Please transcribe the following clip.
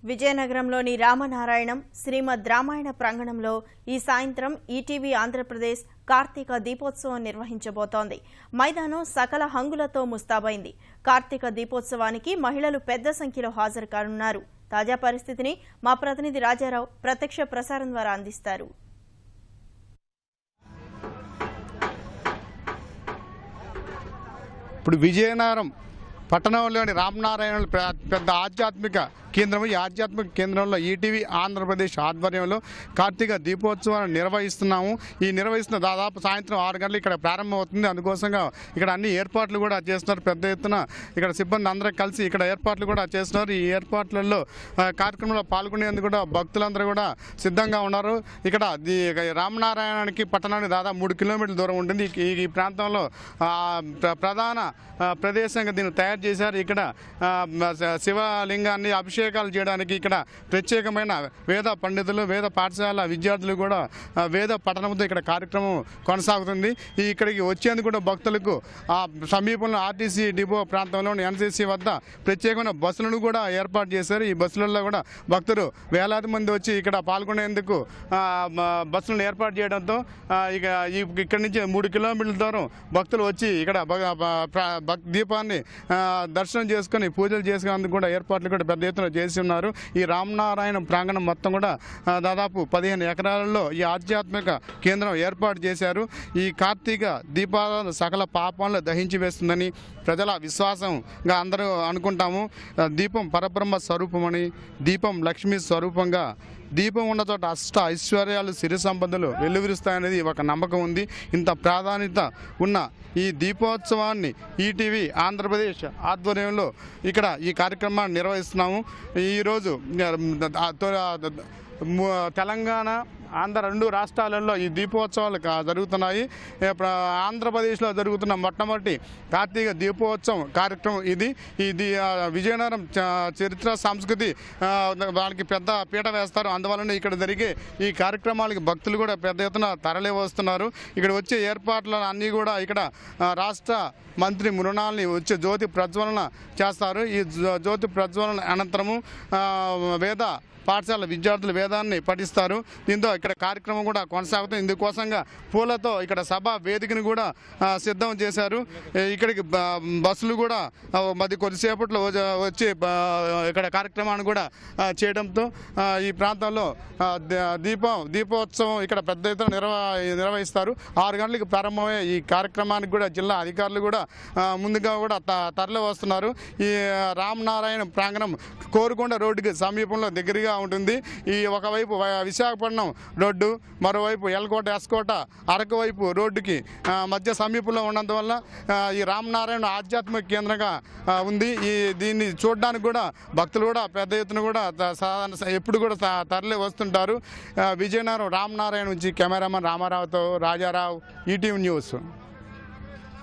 విజయనగరంలోని రామనారాయణం శ్రీమద్ రామాయణ ప్రాంగణంలో ఈ సాయంత్రం ఈటీవీ ఆంధ్రప్రదేశ్ కార్తీక దీపోత్సవం నిర్వహించబోతోంది. మైదానం సకల హంగులతో ముస్తాబైంది. కార్తీక దీపోత్సవానికి మహిళలు పెద్ద సంఖ్యలో హాజరు కానున్నారు. తాజా పరిస్థితిని మా ప్రతినిధి రాజారావు ప్రత్యక్ష ప్రసారం ద్వారా అందిస్తారు. ఇప్పుడు విజయనగరం పట్టణంలోని రామనారాయణ పెద్ద ఆధ్యాత్మిక కేంద్రం. ఈ ఆధ్యాత్మిక కేంద్రంలో ఈటీవీ ఆంధ్రప్రదేశ్ ఆధ్వర్యంలో కార్తీక దీపోత్సవాన్ని నిర్వహిస్తున్నాము. ఈ నిర్వహిస్తున్న దాదాపు సాయంత్రం 6 గంటలు ఇక్కడ ప్రారంభమవుతుంది. అందుకోసంగా ఇక్కడ అన్ని ఏర్పాట్లు కూడా చేస్తున్నారు. పెద్ద ఎత్తున ఇక్కడ సిబ్బంది అందరూ కలిసి ఇక్కడ ఏర్పాట్లు కూడా చేస్తున్నారు. ఈ ఏర్పాట్లలో కార్యక్రమంలో పాల్గొనేందుకు కూడా భక్తులందరూ కూడా సిద్ధంగా ఉన్నారు. ఇక్కడ రామనారాయణానికి పట్టణానికి దాదాపు 3 కిలోమీటర్ల దూరం ఉంటుంది. ఈ ప్రాంతంలో ప్రధాన ప్రదేశంగా దీన్ని తయారు చేశారు. ఇక్కడ శివలింగాన్ని అభిషేకాలు చేయడానికి ఇక్కడ ప్రత్యేకమైన వేద పండితులు, వేద పాఠశాల విద్యార్థులు కూడా వేద పఠనంతో ఇక్కడ కార్యక్రమం కొనసాగుతుంది. ఇక్కడికి వచ్చేందుకు కూడా భక్తులకు ఆ సమీపంలో ఆర్టీసీ డిపో ప్రాంతంలోని ఎన్సీసీ వద్ద ప్రత్యేకమైన బస్సులను కూడా ఏర్పాటు చేశారు. ఈ బస్సులలో కూడా భక్తులు వేలాది మంది వచ్చి ఇక్కడ పాల్గొనేందుకు బస్సులను ఏర్పాటు చేయడంతో ఇక్కడి నుంచి 3 కిలోమీటర్ల దూరం భక్తులు వచ్చి ఇక్కడ దీపాన్ని దర్శనం చేసుకుని పూజలు చేసుకునేందుకు కూడా ఏర్పాట్లు కూడా పెద్ద ఎత్తున చేసి ఉన్నారు. ఈ రామనారాయణ ప్రాంగణం మొత్తం కూడా దాదాపు 15 ఎకరాలలో ఈ ఆధ్యాత్మిక కేంద్రం ఏర్పాటు చేశారు. ఈ కార్తీక దీపాలను సకల పాపాలను దహించి వేస్తుందని ప్రజల విశ్వాసంగా అందరూ అనుకుంటాము. దీపం పరబ్రహ్మ స్వరూపమని, దీపం లక్ష్మీ స్వరూపంగా, దీపం ఉన్న చోట అష్ట ఐశ్వర్యాలు సిరి సంపదలు వెల్లువిరుస్తాయనేది ఒక నమ్మకం ఉంది. ఇంత ప్రాధాన్యత ఉన్న ఈ దీపోత్సవాన్ని ఈటీవీ ఆంధ్రప్రదేశ్ ఆధ్వర్యంలో ఇక్కడ ఈ కార్యక్రమాన్ని నిర్వహిస్తున్నాము. ఈరోజు తెలంగాణ, ఆంధ్ర 2 రాష్ట్రాలలో ఈ దీపోత్సవాలు జరుగుతున్నాయి. ఆంధ్రప్రదేశ్లో జరుగుతున్న మొట్టమొదటి కార్తీక దీపోత్సవం కార్యక్రమం ఇది. విజయనగరం చరిత్ర సంస్కృతి వాళ్ళకి పెద్ద పీట వేస్తారు. అందువలన ఇక్కడ జరిగే ఈ కార్యక్రమాలకి భక్తులు కూడా పెద్ద ఎత్తున తరలి వస్తున్నారు. ఇక్కడ వచ్చే ఏర్పాట్లు అన్నీ కూడా ఇక్కడ రాష్ట్ర మంత్రి మృణాల్ని వచ్చే జ్యోతి ప్రజ్వలన చేస్తారు. ఈ జ్యోతి ప్రజ్వలన అనంతరము వేద పాఠశాల విద్యార్థులు వేదాన్ని పఠిస్తారు. దీంతో ఇక్కడ కార్యక్రమం కూడా కొనసాగుతుంది. ఇందుకోసంగా పూలతో ఇక్కడ సభా వేదికను కూడా సిద్ధం చేశారు. ఇక్కడికి బస్సులు కూడా కొద్దిసేపట్లో వచ్చి ఇక్కడ కార్యక్రమాన్ని కూడా చేయడంతో ఈ ప్రాంతంలో దీపోత్సవం ఇక్కడ పెద్ద ఎత్తున నిర్వహిస్తారు. 6 గంటలకు ప్రారంభమయ్యే ఈ కార్యక్రమానికి కూడా జిల్లా అధికారులు కూడా ముందుగా కూడా తరలి వస్తున్నారు. ఈ రామనారాయణ ప్రాంగణం కోరుకొండ రోడ్డుకి సమీపంలో దగ్గరగా ఉంటుంది. ఈ ఒకవైపు విశాఖపట్నం రోడ్డు, మరోవైపు ఎల్కోట, ఎస్కోట, అరకు వైపు రోడ్డుకి మధ్య సమీపంలో ఉన్నందువల్ల ఈ రామనారాయణ ఆధ్యాత్మిక కేంద్రంగా ఉంది. దీన్ని చూడడానికి కూడా భక్తులు కూడా పెద్ద ఎత్తున కూడా ఎప్పుడు కూడా తరలి వస్తుంటారు. విజయనగరం రామనారాయణ నుంచి కెమెరామన్ రామారావుతో రాజారావు, ఈటీవీ న్యూస్.